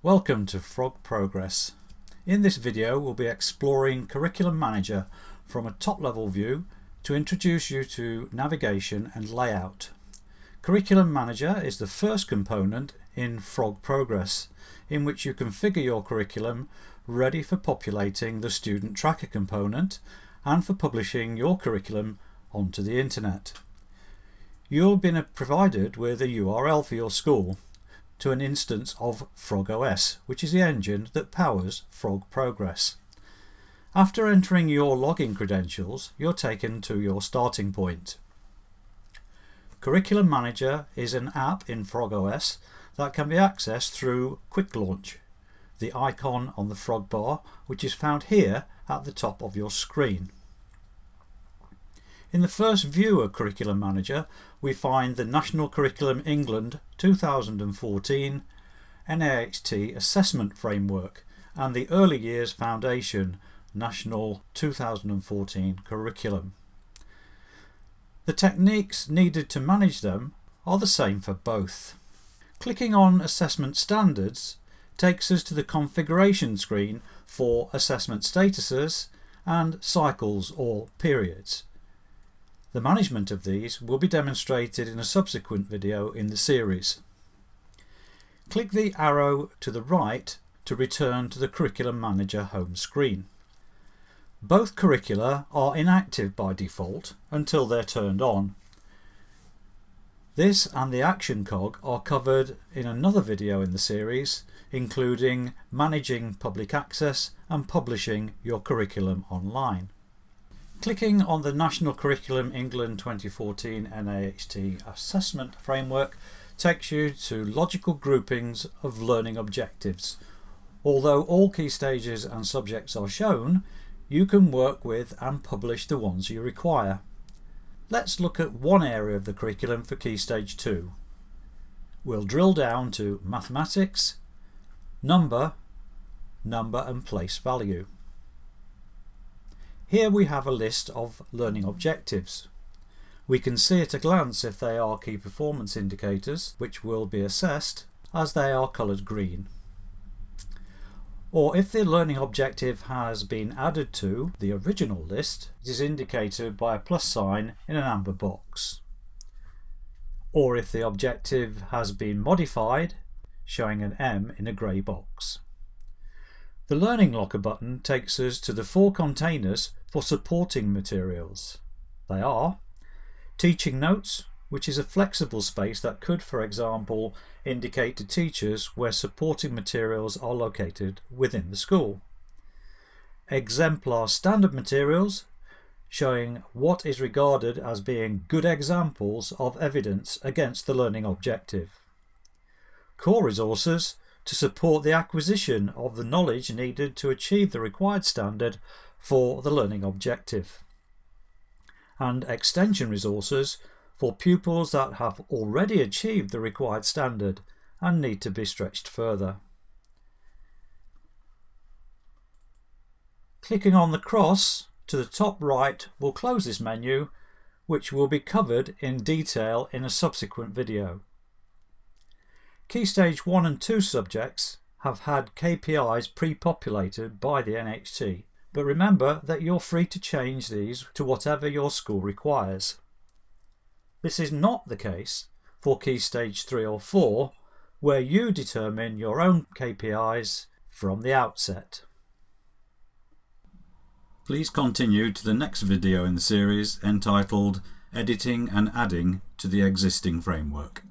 Welcome to FrogProgress. In this video we'll be exploring Curriculum Manager from a top-level view to introduce you to navigation and layout. Curriculum Manager is the first component in FrogProgress, in which you configure your curriculum ready for populating the Student Tracker component and for publishing your curriculum onto the internet. You'll be provided with a URL for your school to an instance of FrogOS, which is the engine that powers FrogProgress. After entering your login credentials, you're taken to your starting point. Curriculum Manager is an app in FrogOS that can be accessed through Quick Launch, the icon on the frog bar, which is found here at the top of your screen. In the first view of Curriculum Manager, we find the National Curriculum England 2014 NAHT Assessment Framework and the Early Years Foundation National 2014 Curriculum. The techniques needed to manage them are the same for both. Clicking on Assessment Standards takes us to the configuration screen for assessment statuses and cycles or periods. The management of these will be demonstrated in a subsequent video in the series. Click the arrow to the right to return to the Curriculum Manager home screen. Both curricula are inactive by default until they're turned on. This and the action cog are covered in another video in the series, including managing public access and publishing your curriculum online. Clicking on the National Curriculum England 2014 NAHT Assessment Framework takes you to logical groupings of learning objectives. Although all key stages and subjects are shown, you can work with and publish the ones you require. Let's look at one area of the curriculum for Key Stage 2. We'll drill down to Mathematics, Number and Place Value. Here we have a list of learning objectives. We can see at a glance if they are key performance indicators, which will be assessed as they are coloured green. Or if the learning objective has been added to the original list, it is indicated by a plus sign in an amber box. Or if the objective has been modified, showing an M in a grey box. The Learning Locker button takes us to the 4 containers for supporting materials. They are Teaching Notes, which is a flexible space that could, for example, indicate to teachers where supporting materials are located within the school. Exemplar Standard Materials, showing what is regarded as being good examples of evidence against the learning objective. Core Resources, to support the acquisition of the knowledge needed to achieve the required standard for the learning objective. And extension resources for pupils that have already achieved the required standard and need to be stretched further. Clicking on the cross to the top right will close this menu, which will be covered in detail in a subsequent video. Key Stage 1 and 2 subjects have had KPIs pre-populated by the NHT, but remember that you're free to change these to whatever your school requires. This is not the case for Key Stage 3 or 4, where you determine your own KPIs from the outset. Please continue to the next video in the series entitled Editing and Adding to the Existing Framework.